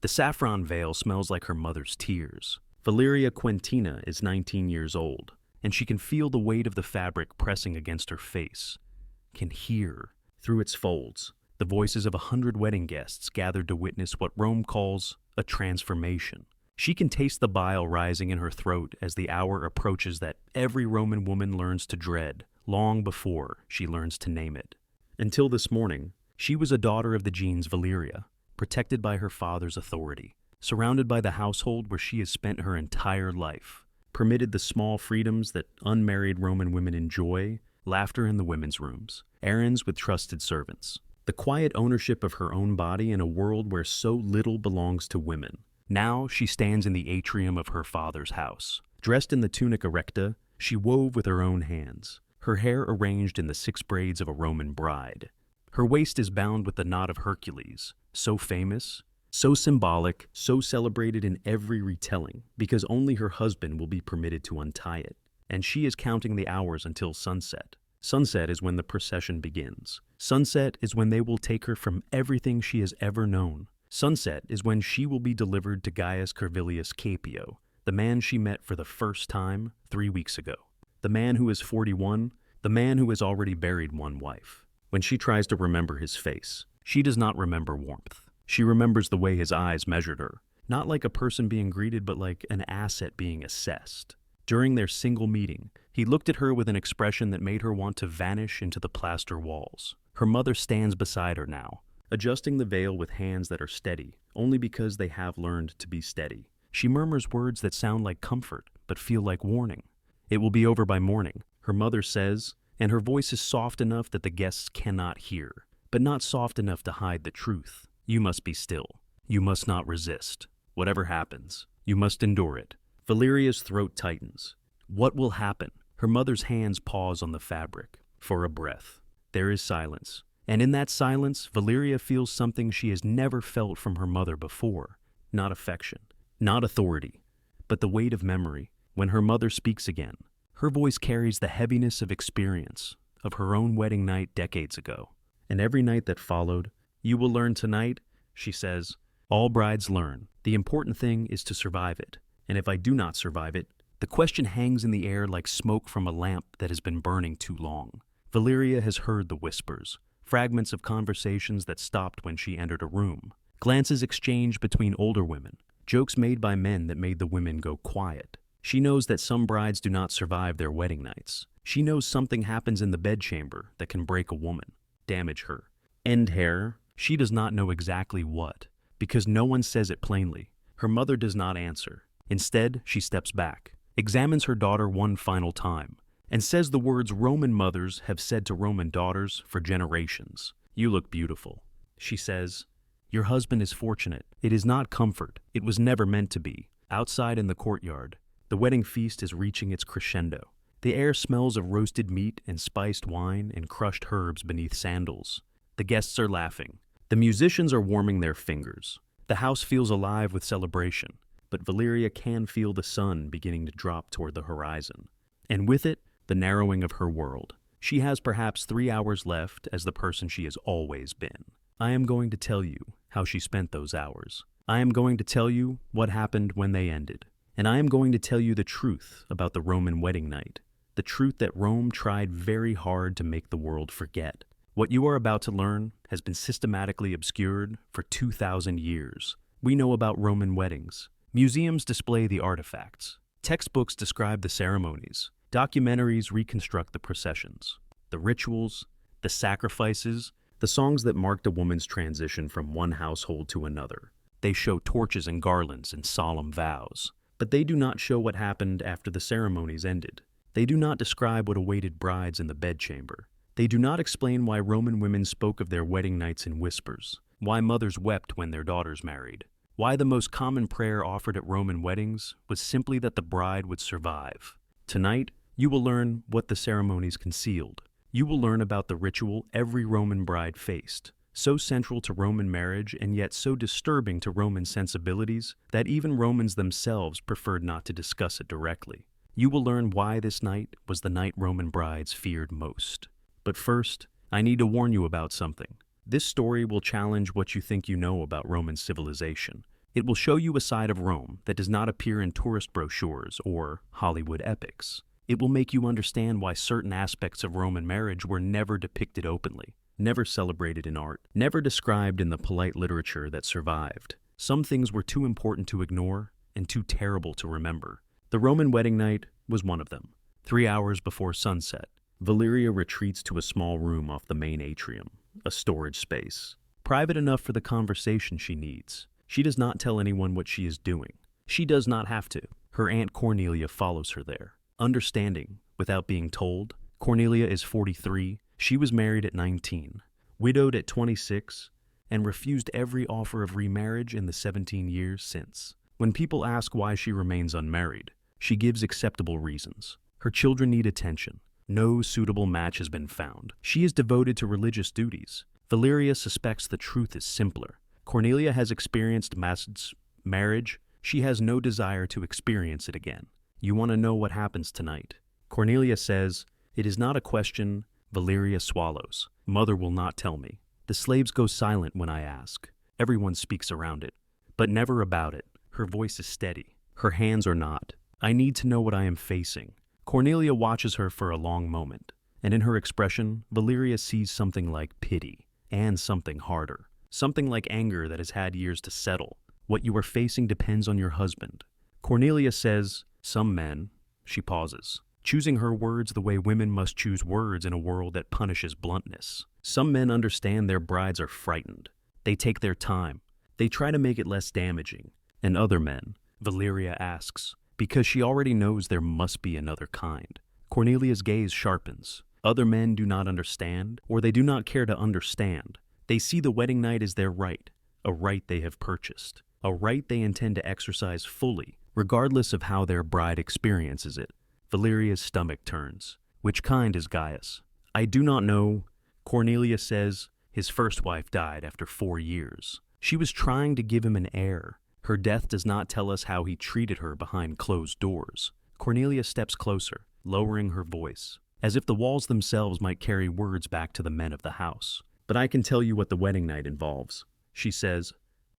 The saffron veil smells like her mother's tears. Valeria Quintina is 19 years old, and she can feel the weight of the fabric pressing against her face, can hear, through its folds, the voices of 100 wedding guests gathered to witness what Rome calls a transformation. She can taste the bile rising in her throat as the hour approaches that every Roman woman learns to dread long before she learns to name it. Until this morning, she was a daughter of the genes Valeria, protected by her father's authority, surrounded by the household where she has spent her entire life, permitted the small freedoms that unmarried Roman women enjoy, laughter in the women's rooms, errands with trusted servants, the quiet ownership of her own body in a world where so little belongs to women. Now she stands in the atrium of her father's house. Dressed in the tunica recta, she wove with her own hands, her hair arranged in the 6 braids of a Roman bride. Her waist is bound with the knot of Hercules, so famous, so symbolic, so celebrated in every retelling, because only her husband will be permitted to untie it. And she is counting the hours until sunset. Sunset is when the procession begins. Sunset is when they will take her from everything she has ever known. Sunset is when she will be delivered to Gaius Corvilius Capio, the man she met for the first time 3 weeks ago. The man who is 41, the man who has already buried one wife. When she tries to remember his face, she does not remember warmth. She remembers the way his eyes measured her, not like a person being greeted, but like an asset being assessed. During their single meeting, he looked at her with an expression that made her want to vanish into the plaster walls. Her mother stands beside her now, adjusting the veil with hands that are steady, only because they have learned to be steady. She murmurs words that sound like comfort, but feel like warning. It will be over by morning, her mother says, and her voice is soft enough that the guests cannot hear, but not soft enough to hide the truth. You must be still. You must not resist. Whatever happens, you must endure it. Valeria's throat tightens. What will happen? Her mother's hands pause on the fabric. For a breath. There is silence. And in that silence, Valeria feels something she has never felt from her mother before. Not affection, not authority, but the weight of memory. When her mother speaks again, her voice carries the heaviness of experience, of her own wedding night decades ago. And every night that followed, you will learn tonight, she says. All brides learn. The important thing is to survive it. And if I do not survive it, the question hangs in the air like smoke from a lamp that has been burning too long. Valeria has heard the whispers, fragments of conversations that stopped when she entered a room, glances exchanged between older women, jokes made by men that made the women go quiet. She knows that some brides do not survive their wedding nights. She knows something happens in the bedchamber that can break a woman, damage her, end her. She does not know exactly what, because no one says it plainly. Her mother does not answer. Instead, she steps back, examines her daughter one final time, and says the words Roman mothers have said to Roman daughters for generations. You look beautiful. She says, your husband is fortunate. It is not comfort. It was never meant to be. Outside in the courtyard, the wedding feast is reaching its crescendo. The air smells of roasted meat and spiced wine and crushed herbs beneath sandals. The guests are laughing. The musicians are warming their fingers. The house feels alive with celebration, but Valeria can feel the sun beginning to drop toward the horizon. And with it, the narrowing of her world. She has perhaps 3 hours left as the person she has always been. I am going to tell you how she spent those hours. I am going to tell you what happened when they ended. And I am going to tell you the truth about the Roman wedding night. The truth that Rome tried very hard to make the world forget. What you are about to learn has been systematically obscured for 2,000 years. We know about Roman weddings. Museums display the artifacts. Textbooks describe the ceremonies. Documentaries reconstruct the processions, the rituals, the sacrifices, the songs that marked a woman's transition from one household to another. They show torches and garlands and solemn vows. But they do not show what happened after the ceremonies ended. They do not describe what awaited brides in the bedchamber. They do not explain why Roman women spoke of their wedding nights in whispers, why mothers wept when their daughters married, why the most common prayer offered at Roman weddings was simply that the bride would survive. Tonight, you will learn what the ceremonies concealed. You will learn about the ritual every Roman bride faced, so central to Roman marriage and yet so disturbing to Roman sensibilities that even Romans themselves preferred not to discuss it directly. You will learn why this night was the night Roman brides feared most. But first, I need to warn you about something. This story will challenge what you think you know about Roman civilization. It will show you a side of Rome that does not appear in tourist brochures or Hollywood epics. It will make you understand why certain aspects of Roman marriage were never depicted openly, never celebrated in art, never described in the polite literature that survived. Some things were too important to ignore and too terrible to remember. The Roman wedding night was one of them. 3 hours before sunset, Valeria retreats to a small room off the main atrium, a storage space, private enough for the conversation she needs. She does not tell anyone what she is doing. She does not have to. Her Aunt Cornelia follows her there, understanding without being told. Cornelia is 43. She was married at 19, widowed at 26, and refused every offer of remarriage in the 17 years since. When people ask why she remains unmarried, she gives acceptable reasons. Her children need attention. No suitable match has been found. She is devoted to religious duties. Valeria suspects the truth is simpler. Cornelia has experienced marriage. She has no desire to experience it again. You want to know what happens tonight? Cornelia says, "It is not a question." Valeria swallows. "Mother will not tell me. The slaves go silent when I ask. Everyone speaks around it, but never about it." Her voice is steady. Her hands are not. "I need to know what I am facing." Cornelia watches her for a long moment, and in her expression, Valeria sees something like pity and something harder. Something like anger that has had years to settle. What you are facing depends on your husband. Cornelia says, "Some men," she pauses, choosing her words the way women must choose words in a world that punishes bluntness. "Some men understand their brides are frightened. They take their time. They try to make it less damaging. And other men," Valeria asks, because she already knows there must be another kind. Cornelia's gaze sharpens. "Other men do not understand, or they do not care to understand. They see the wedding night as their right, a right they have purchased, a right they intend to exercise fully, regardless of how their bride experiences it." Valeria's stomach turns. "Which kind is Gaius?" "I do not know." Cornelia says, "His first wife died after 4 years. She was trying to give him an heir. Her death does not tell us how he treated her behind closed doors." Cornelia steps closer, lowering her voice, as if the walls themselves might carry words back to the men of the house. "But I can tell you what the wedding night involves," she says.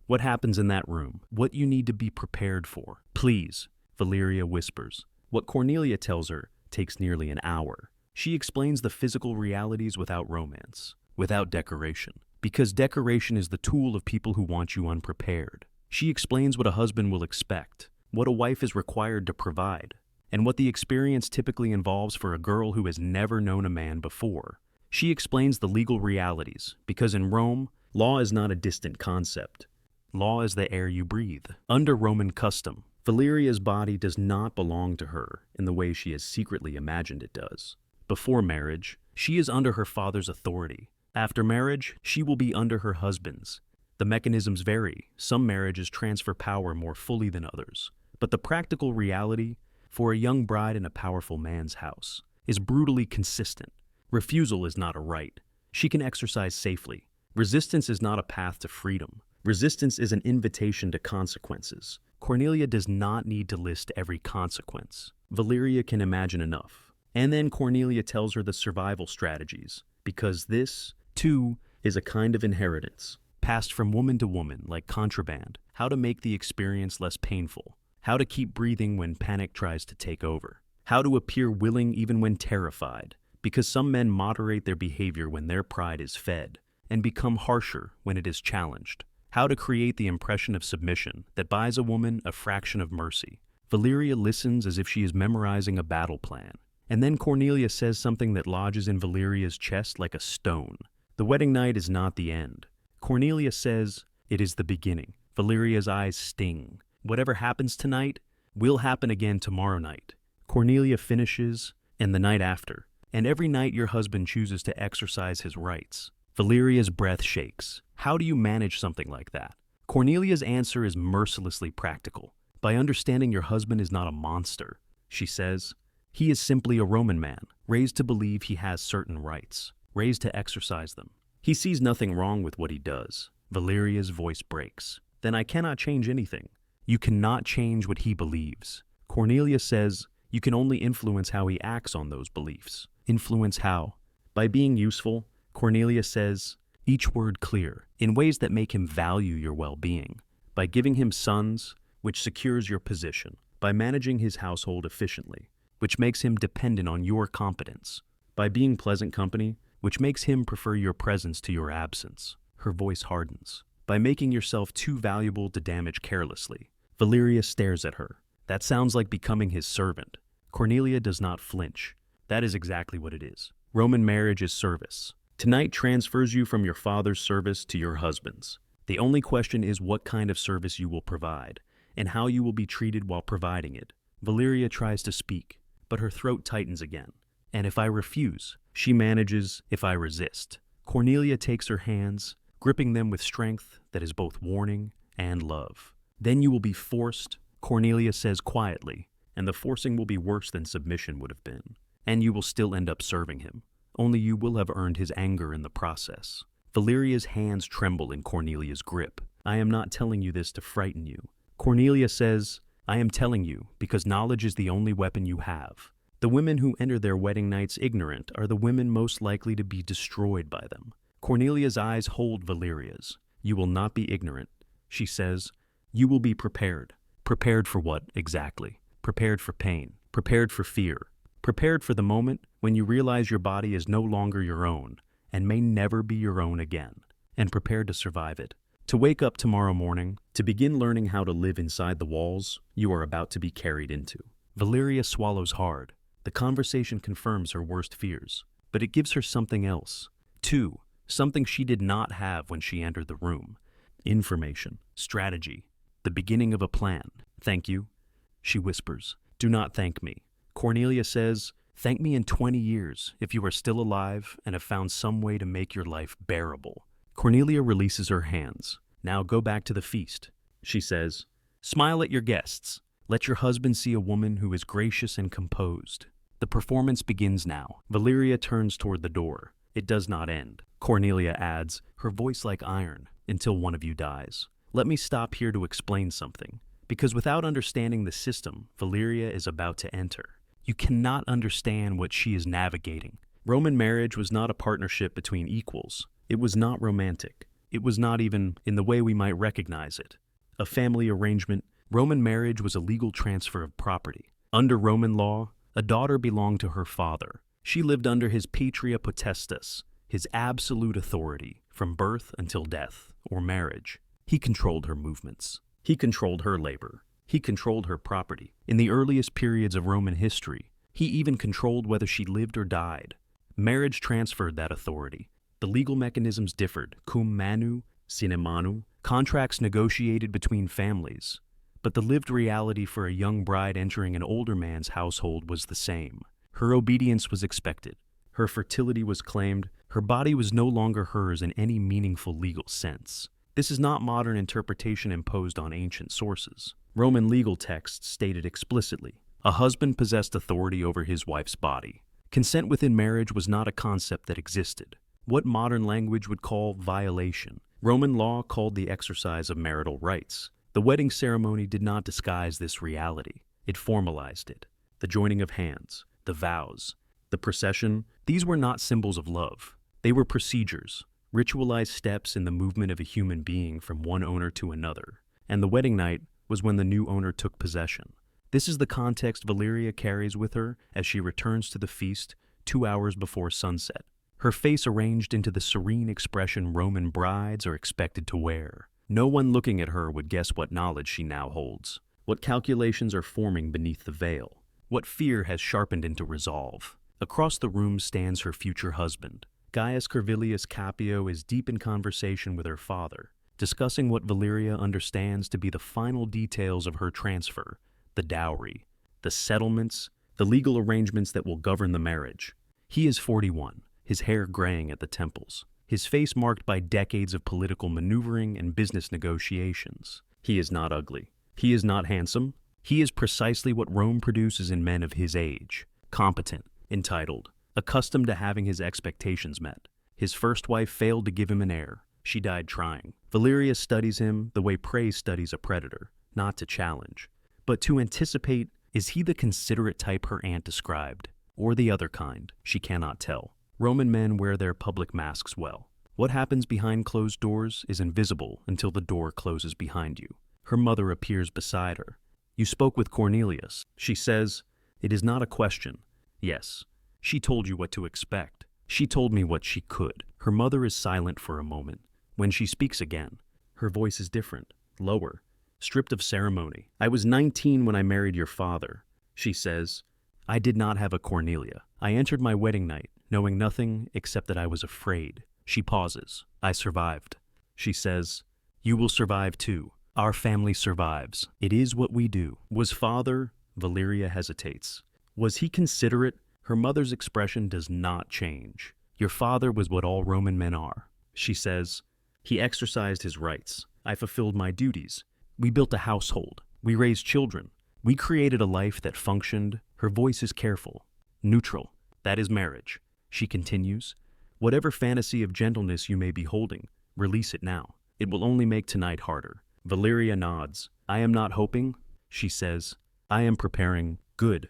"What happens in that room, what you need to be prepared for." "Please," Valeria whispers. What Cornelia tells her takes nearly an hour. She explains the physical realities without romance, without decoration, because decoration is the tool of people who want you unprepared. She explains what a husband will expect, what a wife is required to provide, and what the experience typically involves for a girl who has never known a man before. She explains the legal realities, because in Rome, law is not a distant concept. Law is the air you breathe. Under Roman custom, Valeria's body does not belong to her in the way she has secretly imagined it does. Before marriage, she is under her father's authority. After marriage, she will be under her husband's. The mechanisms vary. Some marriages transfer power more fully than others. But the practical reality, for a young bride in a powerful man's house, is brutally consistent. Refusal is not a right. She can exercise safely. Resistance is not a path to freedom. Resistance is an invitation to consequences. Cornelia does not need to list every consequence. Valeria can imagine enough. And then Cornelia tells her the survival strategies, because this, too, is a kind of inheritance, passed from woman to woman like contraband. How to make the experience less painful. How to keep breathing when panic tries to take over. How to appear willing even when terrified, because some men moderate their behavior when their pride is fed, and become harsher when it is challenged. How to create the impression of submission that buys a woman a fraction of mercy. Valeria listens as if she is memorizing a battle plan. And then Cornelia says something that lodges in Valeria's chest like a stone. The wedding night is not the end. Cornelia says, "It is the beginning." Valeria's eyes sting. "Whatever happens tonight will happen again tomorrow night." Cornelia finishes, "and the night after, and every night your husband chooses to exercise his rights." Valeria's breath shakes. How do you manage something like that? Cornelia's answer is mercilessly practical. By understanding your husband is not a monster, she says. He is simply a Roman man, raised to believe he has certain rights, raised to exercise them. He sees nothing wrong with what he does. Valeria's voice breaks. "Then I cannot change anything." "You cannot change what he believes." Cornelia says, "You can only influence how he acts on those beliefs." "Influence how?" "By being useful," Cornelia says, each word clear, in ways that make him value your well-being. by giving him sons, which secures your position, by managing his household efficiently, which makes him dependent on your competence, by being pleasant company, which makes him prefer your presence to your absence. Her voice hardens. By making yourself too valuable to damage carelessly. Valeria stares at her. That sounds like becoming his servant. Cornelia does not flinch. That is exactly what it is. Roman marriage is service. Tonight transfers you from your father's service to your husband's. The only question is what kind of service you will provide, and how you will be treated while providing it. Valeria tries to speak, but her throat tightens again. And if I refuse, she manages if I resist. Cornelia takes her hands, gripping them with strength that is both warning and love. Then you will be forced, Cornelia says quietly, and the forcing will be worse than submission would have been. And you will still end up serving him, only you will have earned his anger in the process. Valeria's hands tremble in Cornelia's grip. I am not telling you this to frighten you. Cornelia says, I am telling you because knowledge is the only weapon you have. The women who enter their wedding nights ignorant are the women most likely to be destroyed by them. Cornelia's eyes hold Valeria's. You will not be ignorant, she says. You will be prepared. Prepared for what, exactly? Prepared for pain. Prepared for fear. Prepared for the moment when you realize your body is no longer your own and may never be your own again. And prepared to survive it. To wake up tomorrow morning, to begin learning how to live inside the walls you are about to be carried into. Valeria swallows hard. The conversation confirms her worst fears, but it gives her something else. Too. Something she did not have when she entered the room. Information, strategy, the beginning of a plan. Thank you, she whispers. Do not thank me. Cornelia says, thank me in 20 years if you are still alive and have found some way to make your life bearable. Cornelia releases her hands. Now go back to the feast, she says. Smile at your guests. Let your husband see a woman who is gracious and composed. The performance begins now. Valeria turns toward the door. It does not end. Cornelia adds, her voice like iron, until one of you dies. Let me stop here to explain something, because without understanding the system Valeria is about to enter, you cannot understand what she is navigating. Roman marriage was not a partnership between equals. It was not romantic. It was not even in the way we might recognize it. A family arrangement. Roman marriage was a legal transfer of property. Under Roman law, a daughter belonged to her father. She lived under his patria potestas, his absolute authority, from birth until death, or marriage. He controlled her movements. He controlled her labor. He controlled her property. In the earliest periods of Roman history, he even controlled whether she lived or died. Marriage transferred that authority. The legal mechanisms differed, cum manu, sine manu, contracts negotiated between families. But the lived reality for a young bride entering an older man's household was the same. Her obedience was expected. Her fertility was claimed. Her body was no longer hers in any meaningful legal sense. This is not modern interpretation imposed on ancient sources. Roman legal texts stated explicitly, a husband possessed authority over his wife's body. Consent within marriage was not a concept that existed. What modern language would call violation, Roman law called the exercise of marital rights. The wedding ceremony did not disguise this reality. It formalized it. The joining of hands, the vows, the procession, these were not symbols of love. They were procedures, ritualized steps in the movement of a human being from one owner to another. And the wedding night was when the new owner took possession. This is the context Valeria carries with her as she returns to the feast 2 hours before sunset. Her face arranged into the serene expression Roman brides are expected to wear. No one looking at her would guess what knowledge she now holds, what calculations are forming beneath the veil, what fear has sharpened into resolve. Across the room stands her future husband. Gaius Servilius Capio is deep in conversation with her father, discussing what Valeria understands to be the final details of her transfer, the dowry, the settlements, the legal arrangements that will govern the marriage. He is 41, his hair graying at the temples, his face marked by decades of political maneuvering and business negotiations. He is not ugly. He is not handsome. He is precisely what Rome produces in men of his age, competent, entitled, accustomed to having his expectations met. His first wife failed to give him an heir. She died trying. Valeria studies him the way prey studies a predator, not to challenge, but to anticipate, is he the considerate type her aunt described, or the other kind? She cannot tell. Roman men wear their public masks well. What happens behind closed doors is invisible until the door closes behind you. Her mother appears beside her. You spoke with Cornelius. She says, it is not a question. Yes. She told you what to expect. She told me what she could. Her mother is silent for a moment. When she speaks again, her voice is different, lower, stripped of ceremony. I was 19 when I married your father. She says, I did not have a Cornelia. I entered my wedding night, knowing nothing except that I was afraid. She pauses. I survived. She says, you will survive too. Our family survives. It is what we do. Was father? Valeria hesitates. Was he considerate? Her mother's expression does not change. Your father was what all Roman men are. She says, he exercised his rights. I fulfilled my duties. We built a household. We raised children. We created a life that functioned. Her voice is careful, neutral. That is marriage. She continues, whatever fantasy of gentleness you may be holding, release it now. It will only make tonight harder. Valeria nods. I am not hoping, she says. I am preparing. Good,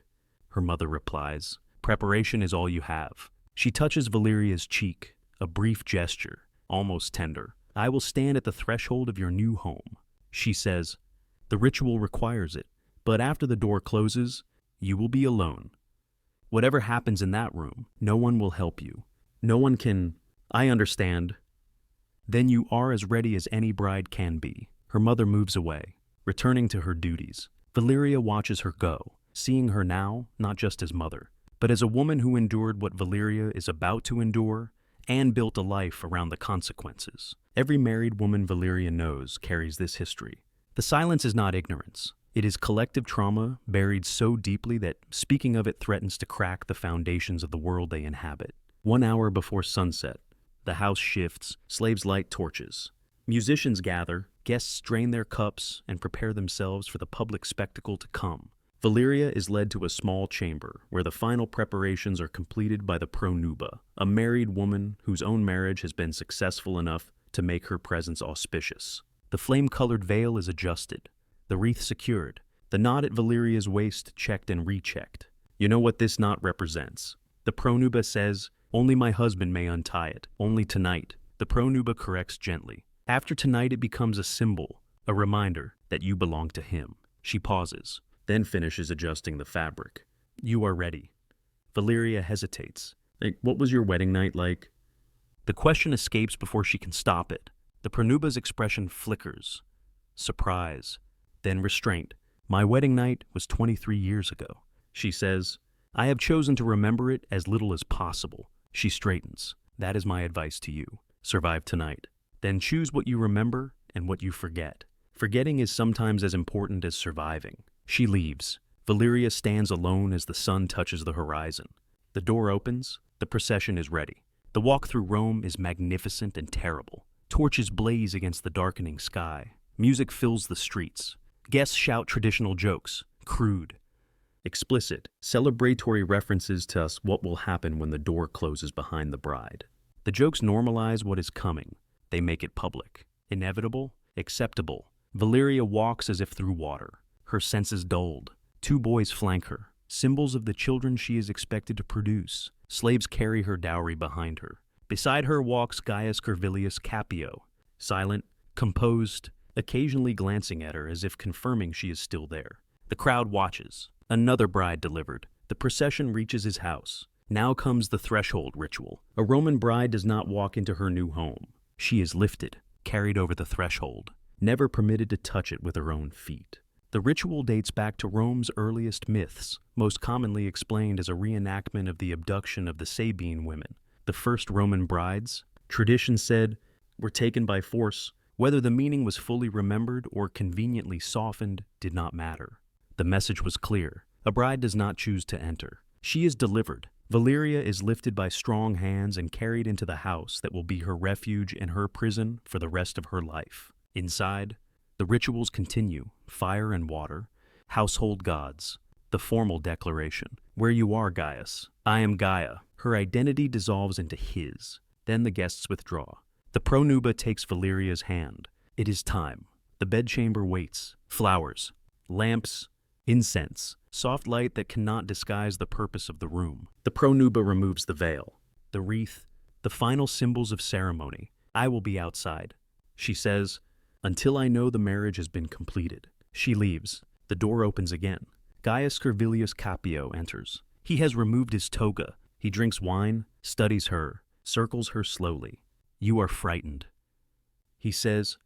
her mother replies. Preparation is all you have. She touches Valeria's cheek, a brief gesture, almost tender. I will stand at the threshold of your new home. She says, the ritual requires it, but after the door closes, you will be alone. Whatever happens in that room, no one will help you. No one can. I understand. Then you are as ready as any bride can be. Her mother moves away, returning to her duties. Valeria watches her go, seeing her now not just as mother, but as a woman who endured what Valeria is about to endure and built a life around the consequences. Every married woman Valeria knows carries this history. The silence is not ignorance. It is collective trauma buried so deeply that speaking of it threatens to crack the foundations of the world they inhabit. 1 hour before sunset, the house shifts, slaves light torches. Musicians gather, guests drain their cups and prepare themselves for the public spectacle to come. Valeria is led to a small chamber where the final preparations are completed by the pronuba, a married woman whose own marriage has been successful enough to make her presence auspicious. The flame-colored veil is adjusted, the wreath secured, the knot at Valeria's waist checked and rechecked. You know what this knot represents. The pronuba says, only my husband may untie it, only tonight. The pronuba corrects gently. After tonight it becomes a symbol, a reminder that you belong to him. She pauses, then finishes adjusting the fabric. You are ready. Valeria hesitates. What was your wedding night like? The question escapes before she can stop it. The pronuba's expression flickers. Surprise, then restraint. My wedding night was 23 years ago. She says, I have chosen to remember it as little as possible. She straightens. That is my advice to you. Survive tonight. Then choose what you remember and what you forget. Forgetting is sometimes as important as surviving. She leaves. Valeria stands alone as the sun touches the horizon. The door opens. The procession is ready. The walk through Rome is magnificent and terrible. Torches blaze against the darkening sky. Music fills the streets. Guests shout traditional jokes, crude, explicit, celebratory references to what will happen when the door closes behind the bride. The jokes normalize what is coming. They make it public, inevitable, acceptable. Valeria walks as if through water, her senses dulled. 2 boys flank her, symbols of the children she is expected to produce. Slaves carry her dowry behind her. Beside her walks Gaius Servilius Capio, silent, composed, occasionally glancing at her as if confirming she is still there. The crowd watches. Another bride delivered. The procession reaches his house. Now comes the threshold ritual. A Roman bride does not walk into her new home. She is lifted, carried over the threshold, never permitted to touch it with her own feet. The ritual dates back to Rome's earliest myths, most commonly explained as a reenactment of the abduction of the Sabine women, the first Roman brides. Tradition said, were taken by force. Whether the meaning was fully remembered or conveniently softened did not matter. The message was clear. A bride does not choose to enter. She is delivered. Valeria is lifted by strong hands and carried into the house that will be her refuge and her prison for the rest of her life. Inside, the rituals continue, fire and water, household gods, the formal declaration. Where you are, Gaius. I am Gaia. Her identity dissolves into his. Then the guests withdraw. The pronuba takes Valeria's hand. It is time. The bedchamber waits. Flowers, lamps, incense, soft light that cannot disguise the purpose of the room. The pronuba removes the veil, the wreath, the final symbols of ceremony. I will be outside. She says, until I know the marriage has been completed. She leaves. The door opens again. Gaius Servilius Capio enters. He has removed his toga. He drinks wine, studies her, circles her slowly. You are frightened. He says,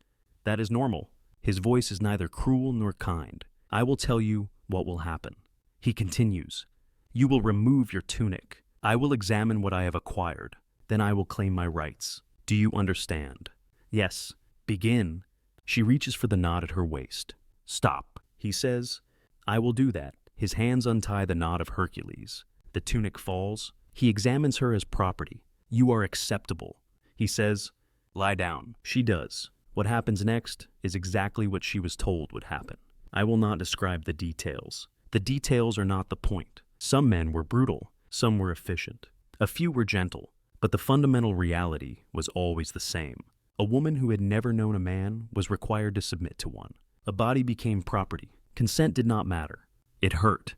that is normal. His voice is neither cruel nor kind. I will tell you what will happen. He continues, you will remove your tunic. I will examine what I have acquired. Then I will claim my rights. Do you understand? Yes. Begin. She reaches for the knot at her waist. Stop, he says. I will do that. His hands untie the knot of Hercules. The tunic falls. He examines her as property. You are acceptable. He says, lie down. She does. What happens next is exactly what she was told would happen. I will not describe the details. The details are not the point. Some men were brutal. Some were efficient. A few were gentle. But the fundamental reality was always the same. A woman who had never known a man was required to submit to one. A body became property. Consent did not matter. It hurt.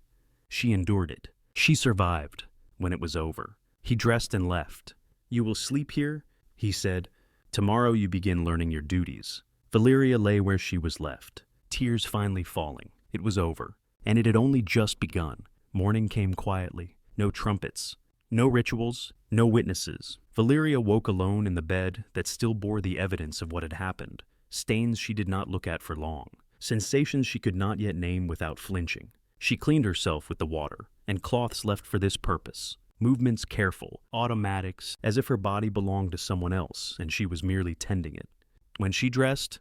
She endured it. She survived when it was over. He dressed and left. You will sleep here, he said. Tomorrow you begin learning your duties. Valeria lay where she was left, tears finally falling. It was over, and it had only just begun. Morning came quietly. No trumpets. No rituals. No witnesses. Valeria woke alone in the bed that still bore the evidence of what had happened. Stains she did not look at for long. Sensations she could not yet name without flinching. She cleaned herself with the water, and cloths left for this purpose. Movements careful, automatics, as if her body belonged to someone else and she was merely tending it. When she dressed,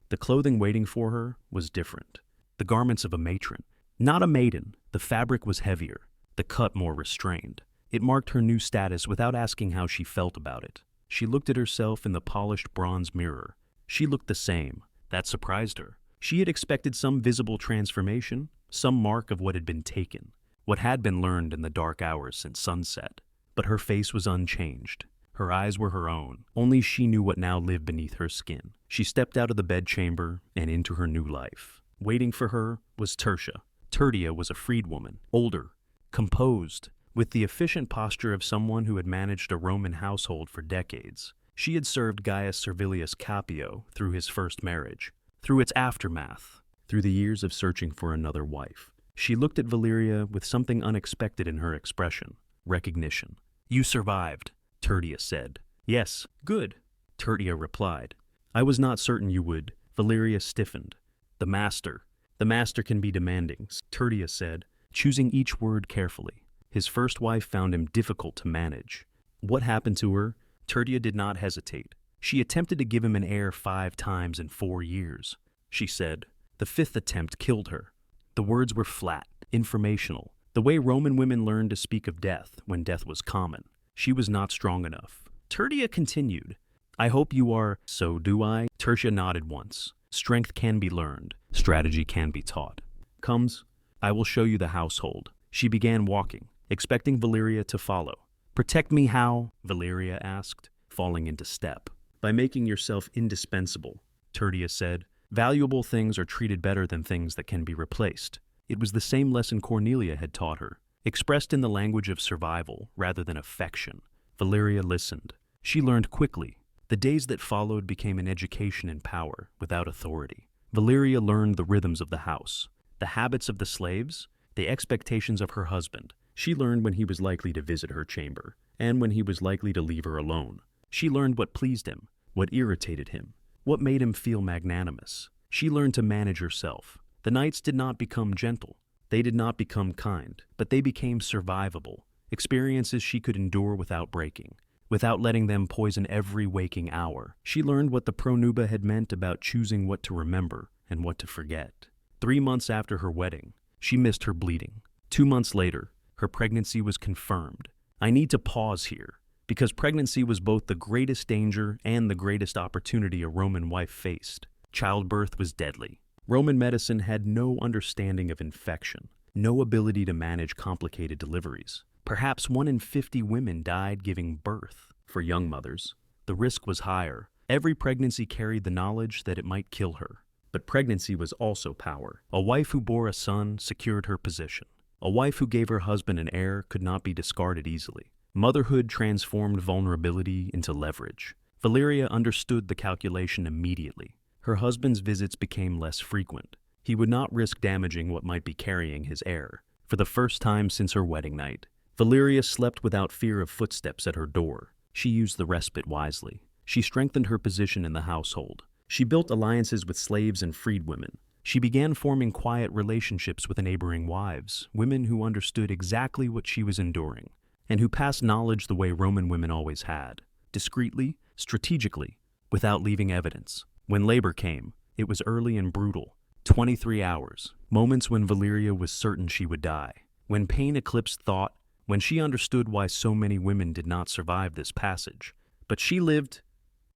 the clothing waiting for her was different. The garments of a matron. Not a maiden. The fabric was heavier, the cut more restrained. It marked her new status without asking how she felt about it. She looked at herself in the polished bronze mirror. She looked the same. That surprised her. She had expected some visible transformation, some mark of what had been taken, what had been learned in the dark hours since sunset. But her face was unchanged. Her eyes were her own. Only she knew what now lived beneath her skin. She stepped out of the bedchamber and into her new life. Waiting for her was Tertia. Tertia was a freedwoman, older, composed, with the efficient posture of someone who had managed a Roman household for decades. She had served Gaius Servilius Capio through his first marriage, through its aftermath, through the years of searching for another wife. She looked at Valeria with something unexpected in her expression, recognition. You survived, Tertia said. Yes, good, Tertia replied. I was not certain you would. Valeria stiffened. The master can be demanding, Tertia said, choosing each word carefully. His first wife found him difficult to manage. What happened to her? Tertia did not hesitate. She attempted to give him an heir 5 times in 4 years. She said, the 5th attempt killed her. The words were flat, informational, the way Roman women learned to speak of death when death was common. She was not strong enough. Tertia continued, I hope you are. So do I. Tertia nodded once. Strength can be learned. Strategy can be taught. Comes, I will show you the household. She began walking, expecting Valeria to follow. Protect me how? Valeria asked, falling into step. By making yourself indispensable, Tertia said. Valuable things are treated better than things that can be replaced. It was the same lesson Cornelia had taught her, expressed in the language of survival rather than affection. Valeria listened. She learned quickly. The days that followed became an education in power without authority. Valeria learned the rhythms of the house, the habits of the slaves, the expectations of her husband. She learned when he was likely to visit her chamber, and when he was likely to leave her alone. She learned what pleased him, what irritated him, what made him feel magnanimous. She learned to manage herself. The nights did not become gentle. They did not become kind, but they became survivable, experiences she could endure without breaking, without letting them poison every waking hour. She learned what the pronuba had meant about choosing what to remember and what to forget. 3 months after her wedding, she missed her bleeding. 2 months later, her pregnancy was confirmed. I need to pause here, because pregnancy was both the greatest danger and the greatest opportunity a Roman wife faced. Childbirth was deadly. Roman medicine had no understanding of infection, no ability to manage complicated deliveries. Perhaps 1 in 50 women died giving birth. For young mothers, the risk was higher. Every pregnancy carried the knowledge that it might kill her. But pregnancy was also power. A wife who bore a son secured her position. A wife who gave her husband an heir could not be discarded easily. Motherhood transformed vulnerability into leverage. Valeria understood the calculation immediately. Her husband's visits became less frequent. He would not risk damaging what might be carrying his heir. For the first time since her wedding night, Valeria slept without fear of footsteps at her door. She used the respite wisely. She strengthened her position in the household. She built alliances with slaves and freedwomen. She began forming quiet relationships with neighboring wives, women who understood exactly what she was enduring, and who passed knowledge the way Roman women always had, discreetly, strategically, without leaving evidence. When labor came, it was early and brutal. 23 hours, moments when Valeria was certain she would die. When pain eclipsed thought, when she understood why so many women did not survive this passage. But she lived,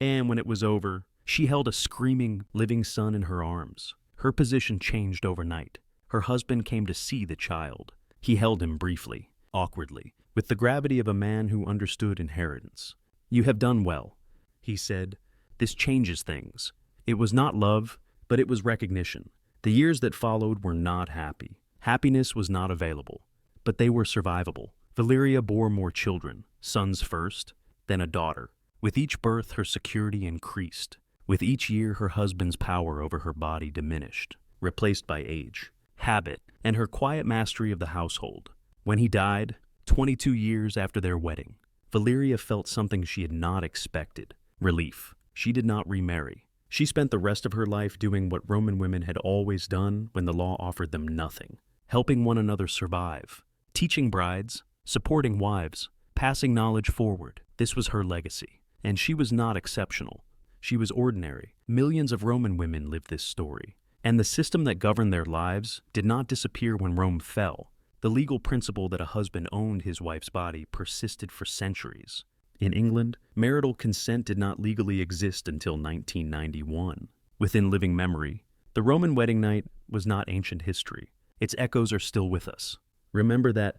and when it was over, she held a screaming, living son in her arms. Her position changed overnight. Her husband came to see the child. He held him briefly, awkwardly, with the gravity of a man who understood inheritance. "You have done well," he said. "This changes things." It was not love, but it was recognition. The years that followed were not happy. Happiness was not available, but they were survivable. Valeria bore more children, sons first, then a daughter. With each birth, her security increased. With each year, her husband's power over her body diminished, replaced by age, habit, and her quiet mastery of the household. When he died, 22 years after their wedding, Valeria felt something she had not expected: relief. She did not remarry. She spent the rest of her life doing what Roman women had always done when the law offered them nothing: helping one another survive, teaching brides, supporting wives, passing knowledge forward. This was her legacy, and she was not exceptional. She was ordinary. Millions of Roman women lived this story, and the system that governed their lives did not disappear when Rome fell. The legal principle that a husband owned his wife's body persisted for centuries. In England, marital consent did not legally exist until 1991. Within living memory, the Roman wedding night was not ancient history. Its echoes are still with us. Remember that